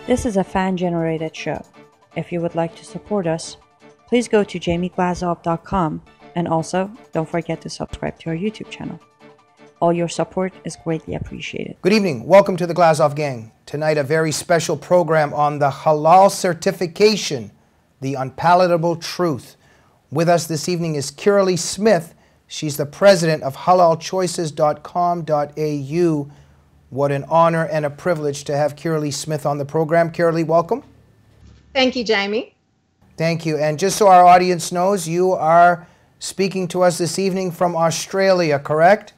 This is a fan-generated show. If you would like to support us, please go to jamieglazov.com, and also don't forget to subscribe to our YouTube channel. All your support is greatly appreciated. Good evening. Welcome to the Glazov Gang. Tonight, a very special program on the halal certification, the unpalatable truth. With us this evening is Kirralie Smith. She's the president of halalchoices.com.au. What an honor and a privilege to have Kirralie Smith on the program. Kirralie, welcome. Thank you, Jamie. Thank you. And just so our audience knows, you are speaking to us this evening from Australia, correct?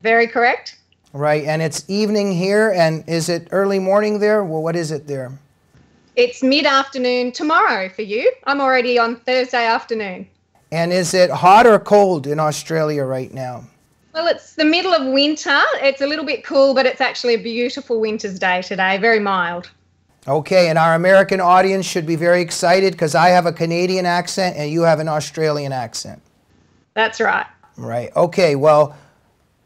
Very correct. Right. And it's evening here. And is it early morning there? Well, what is it there? It's mid-afternoon tomorrow for you. I'm already on Thursday afternoon. And is it hot or cold in Australia right now? Well, it's the middle of winter. It's a little bit cool, but it's actually a beautiful winter's day today, very mild. Okay, and our American audience should be very excited because I have a Canadian accent and you have an Australian accent. That's right. Right. Okay, well,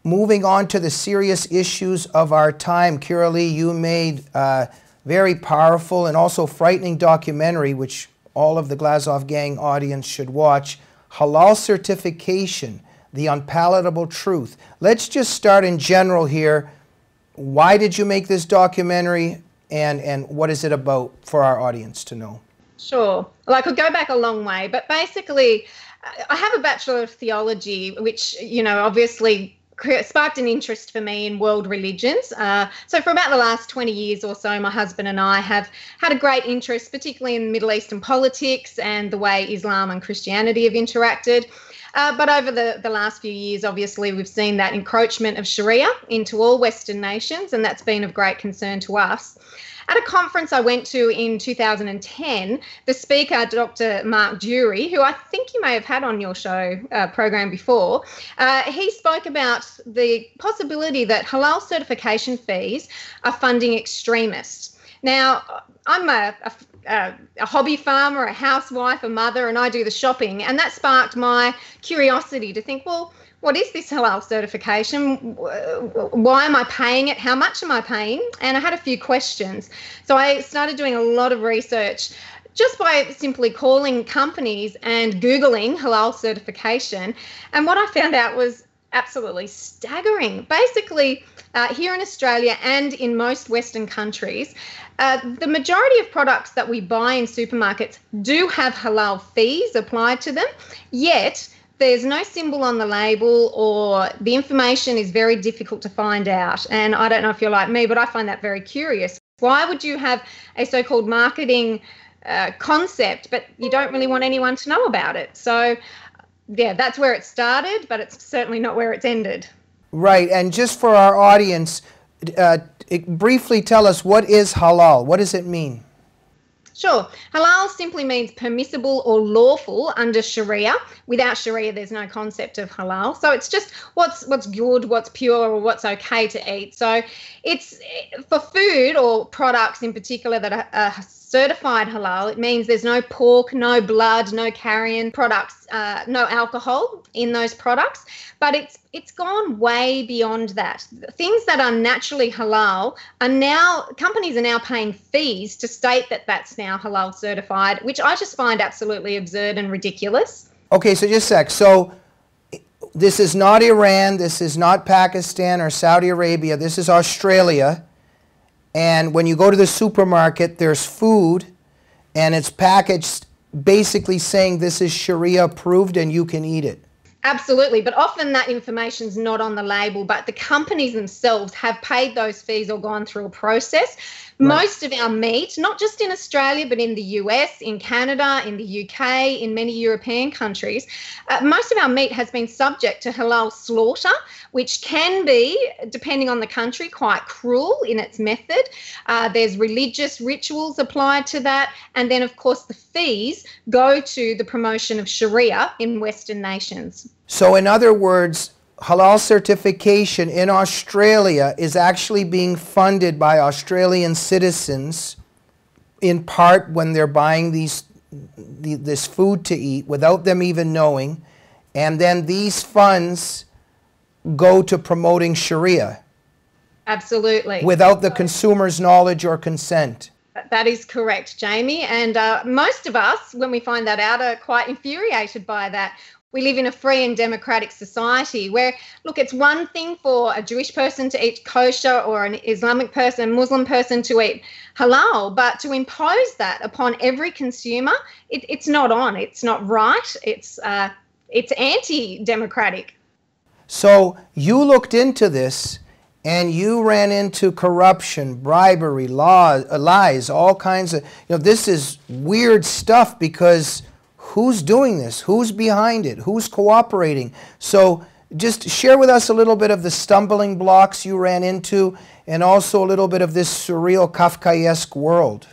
moving on to the serious issues of our time, Kirralie, you made a very powerful and also frightening documentary, which all of the Glazov Gang audience should watch, Halal Certification, the Unpalatable Truth. Let's just start in general here. Why did you make this documentary, and what is it about for our audience to know? Sure. Well, I could go back a long way, but basically I have a Bachelor of Theology, which, you know, obviously sparked an interest for me in world religions. So for about the last 20 years or so, my husband and I have had a great interest, particularly in Middle Eastern politics and the way Islam and Christianity have interacted. But over the last few years, obviously, we've seen that encroachment of Sharia into all Western nations, and that's been of great concern to us. At a conference I went to in 2010, the speaker, Dr. Mark Dury, who I think you may have had on your show program before, he spoke about the possibility that halal certification fees are funding extremists. Now, I'm a hobby farmer, a housewife, a mother, and I do the shopping. And that sparked my curiosity to think, well, what is this halal certification? Why am I paying it? How much am I paying? And I had a few questions. So I started doing a lot of research just by simply calling companies and Googling halal certification. And what I found out was absolutely staggering. Basically, here in Australia and in most Western countries, the majority of products that we buy in supermarkets do have halal fees applied to them, yet there's no symbol on the label, or the information is very difficult to find out. And I don't know if you're like me, but I find that very curious. Why would you have a so-called marketing concept, but you don't really want anyone to know about it? So, yeah, that's where it started, but it's certainly not where it's ended. Right. And just for our audience, briefly tell us, what is halal? What does it mean? Sure. Halal simply means permissible or lawful under Sharia. Without Sharia, there's no concept of halal. So it's just what's good, what's pure, or what's okay to eat. So it's for food or products in particular that are certified halal. It means there's no pork, no blood, no carrion products, no alcohol in those products. But it's gone way beyond that. Things that are naturally halal are now, companies are now paying fees to state that that's now halal certified, which I just find absolutely absurd and ridiculous. Okay, so just a sec. So this is not Iran, this is not Pakistan or Saudi Arabia, this is Australia. And when you go to the supermarket, there's food, and it's packaged basically saying this is Sharia approved and you can eat it. Absolutely, but often that information's not on the label, but the companies themselves have paid those fees or gone through a process. Right. Most of our meat, not just in Australia, but in the US, in Canada, in the UK, in many European countries, most of our meat has been subject to halal slaughter, which can be, depending on the country, quite cruel in its method. There's religious rituals applied to that. And then, of course, the fees go to the promotion of Sharia in Western nations. So in other words, halal certification in Australia is actually being funded by Australian citizens, in part when they're buying this food to eat without them even knowing, and then these funds go to promoting Sharia. Absolutely. Without the consumer's knowledge or consent. That is correct, Jamie. And most of us, when we find that out, are quite infuriated by that. We live in a free and democratic society where, look, it's one thing for a Jewish person to eat kosher or an Islamic person, a Muslim person to eat halal, but to impose that upon every consumer, it's not on. It's not right. It's anti-democratic. So you looked into this and you ran into corruption, bribery, lies, all kinds of, this is weird stuff, because who's doing this? Who's behind it? Who's cooperating? So just share with us a little bit of the stumbling blocks you ran into, and also a little bit of this surreal Kafkaesque world.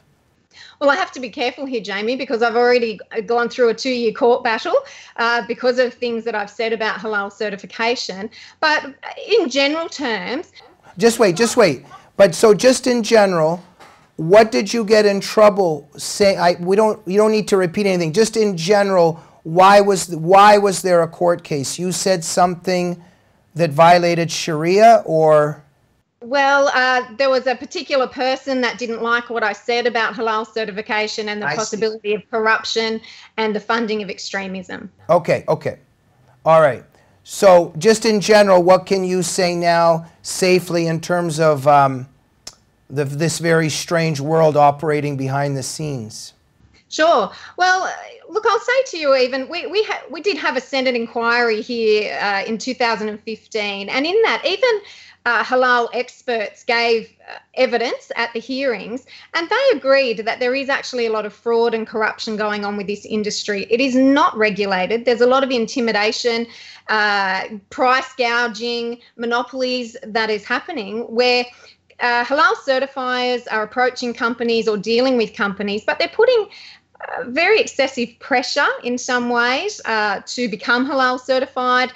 Well, I have to be careful here, Jamie, because I've already gone through a 2-year court battle because of things that I've said about halal certification. But in general terms... Just wait. But so just in general, what did you get in trouble saying? You don't need to repeat anything. Just in general, why was there a court case? You said something that violated Sharia, or... Well, there was a particular person that didn't like what I said about halal certification and the possibility of corruption and the funding of extremism. Okay. All right. So just in general, what can you say now safely in terms of this very strange world operating behind the scenes? Sure. Well, look, I'll say to you, even we did have a Senate inquiry here in 2015, and in that, even halal experts gave evidence at the hearings, and they agreed that there is actually a lot of fraud and corruption going on with this industry. It is not regulated. There's a lot of intimidation, price gouging, monopolies that is happening, where halal certifiers are approaching companies or dealing with companies, but they're putting very excessive pressure in some ways to become halal certified.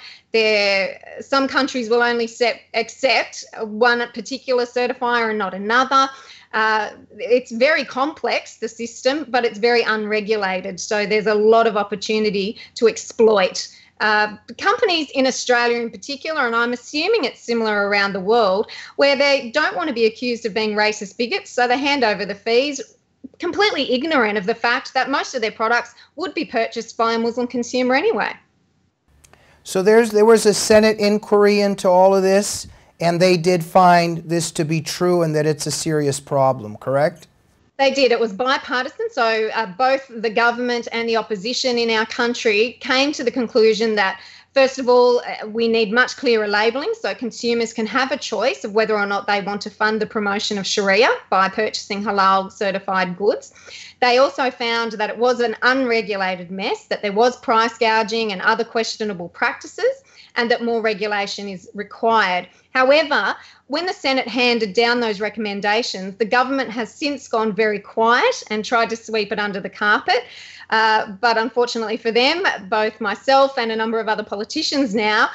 Some countries will only accept one particular certifier and not another. It's very complex, the system, but it's very unregulated. So there's a lot of opportunity to exploit. Companies in Australia in particular, and I'm assuming it's similar around the world, where they don't want to be accused of being racist bigots, so they hand over the fees, completely ignorant of the fact that most of their products would be purchased by a Muslim consumer anyway. So there was a Senate inquiry into all of this, and they did find this to be true and that it's a serious problem, correct? They did. It was bipartisan. So both the government and the opposition in our country came to the conclusion that, first of all, we need much clearer labelling so consumers can have a choice of whether or not they want to fund the promotion of Sharia by purchasing halal certified goods. They also found that it was an unregulated mess, that there was price gouging and other questionable practices, and that more regulation is required. However, when the Senate handed down those recommendations, the government has since gone very quiet and tried to sweep it under the carpet. But unfortunately for them, both myself and a number of other politicians now,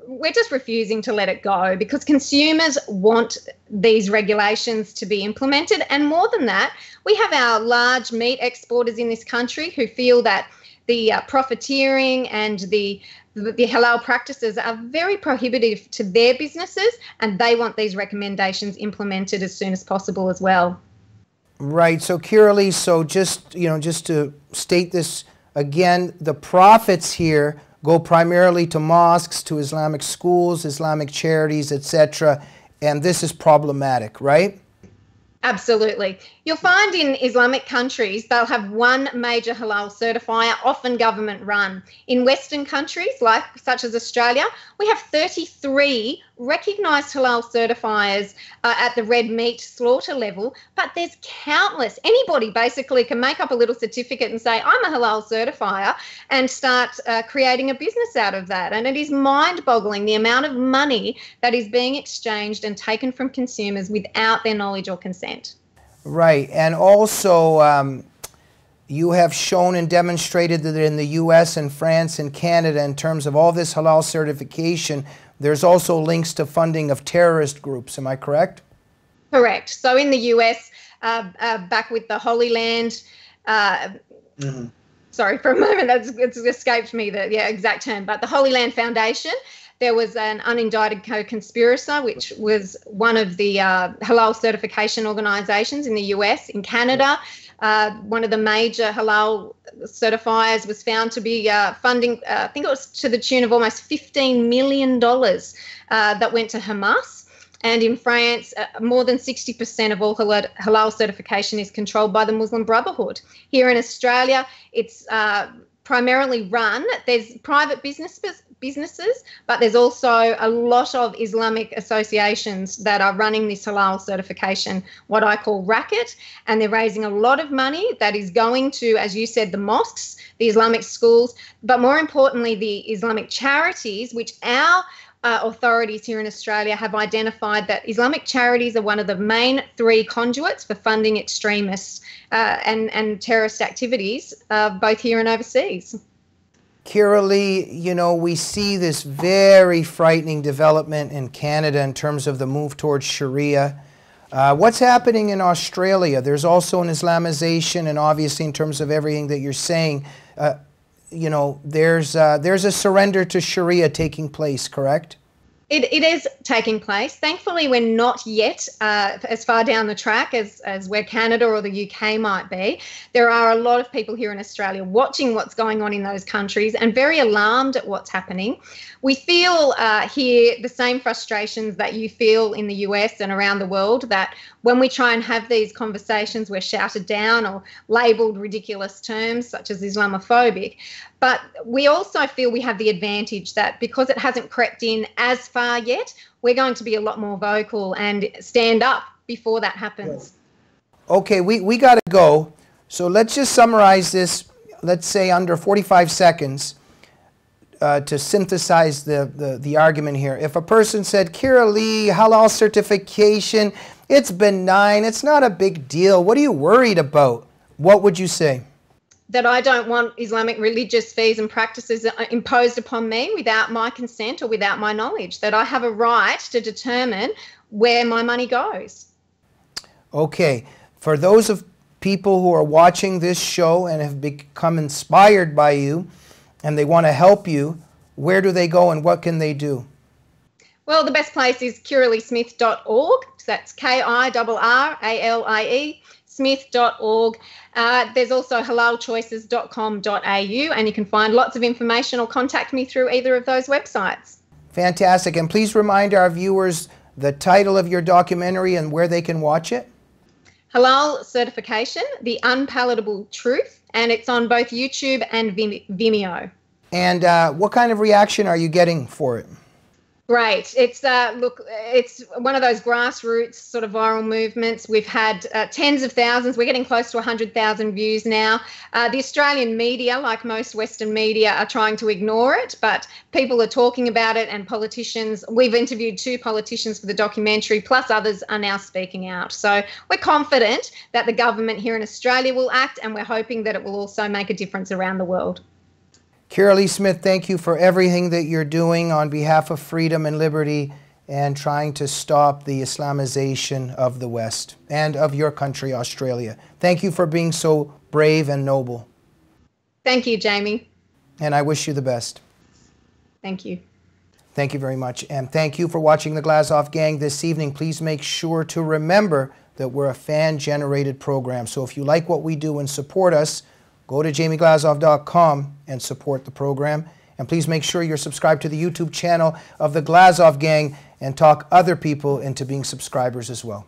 we're just refusing to let it go, because consumers want these regulations to be implemented. And more than that, we have our large meat exporters in this country who feel that the profiteering and the halal practices are very prohibitive to their businesses, and they want these recommendations implemented as soon as possible as well. Right. So Kirralie, so just to state this again, the profits here go primarily to mosques, to Islamic schools, Islamic charities, etc., and this is problematic, right? Absolutely. You'll find in Islamic countries, they'll have one major halal certifier, often government run. In Western countries, such as Australia, we have 33 recognised halal certifiers at the red meat slaughter level, but there's countless. Anybody basically can make up a little certificate and say, I'm a halal certifier, and start creating a business out of that. And it is mind-boggling the amount of money that is being exchanged and taken from consumers without their knowledge or consent. Right, and also you have shown and demonstrated that in the US and France and Canada, in terms of all this halal certification, there's also links to funding of terrorist groups. Am I correct? Correct. So in the US, back with the Holy Land, sorry, for a moment, it's escaped me the exact term, but the Holy Land Foundation, There was an unindicted co-conspirator, which was one of the halal certification organisations in the US. In Canada, one of the major halal certifiers was found to be funding, I think it was to the tune of almost $15 million that went to Hamas. And in France, more than 60% of all halal certification is controlled by the Muslim Brotherhood. Here in Australia, it's primarily run. There's private businesses, but there's also a lot of Islamic associations that are running this halal certification, what I call racket, and they're raising a lot of money that is going to, as you said, the mosques, the Islamic schools, but more importantly, the Islamic charities, which our authorities here in Australia have identified that Islamic charities are one of the main 3 conduits for funding extremists and terrorist activities, both here and overseas. Kirralie, you know, we see this very frightening development in Canada in terms of the move towards Sharia. What's happening in Australia? There's also an Islamization, and obviously in terms of everything that you're saying, you know, there's a surrender to Sharia taking place, correct? It is taking place. Thankfully, we're not yet as far down the track as where Canada or the UK might be. There are a lot of people here in Australia watching what's going on in those countries and very alarmed at what's happening. We feel here the same frustrations that you feel in the US and around the world, that when we try and have these conversations, we're shouted down or labelled ridiculous terms such as Islamophobic. But we also feel we have the advantage that because it hasn't crept in as far yet, we're going to be a lot more vocal and stand up before that happens. Okay, we got to go. So let's just summarize this, let's say under 45 seconds to synthesize the argument here. If a person said, Kirralie, halal certification, it's benign, it's not a big deal, what are you worried about? What would you say? That I don't want Islamic religious fees and practices imposed upon me without my consent or without my knowledge, that I have a right to determine where my money goes. Okay. For those of people who are watching this show and have become inspired by you and they want to help you, where do they go and what can they do? Well, the best place is kirraliesmith.org. So that's KIRRALIE smith.org. There's also halalchoices.com.au, and you can find lots of information or contact me through either of those websites. Fantastic. And please remind our viewers the title of your documentary and where they can watch it. Halal Certification, The Unpalatable Truth, and it's on both YouTube and Vimeo. And what kind of reaction are you getting for it? Great. It's look, it's one of those grassroots sort of viral movements. We've had tens of thousands. We're getting close to 100,000 views now. The Australian media, like most Western media, are trying to ignore it, but people are talking about it, and politicians. We've interviewed 2 politicians for the documentary, plus others are now speaking out. So we're confident that the government here in Australia will act, and we're hoping that it will also make a difference around the world. Kirralie Smith, thank you for everything that you're doing on behalf of freedom and liberty and trying to stop the Islamization of the West and of your country, Australia. Thank you for being so brave and noble. Thank you, Jamie. And I wish you the best. Thank you. Thank you very much. And thank you for watching the Glazov Gang this evening. Please make sure to remember that we're a fan-generated program. So if you like what we do and support us, go to jamieglazov.com and support the program. And please make sure you're subscribed to the YouTube channel of the Glazov Gang and talk other people into being subscribers as well.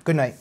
Good night.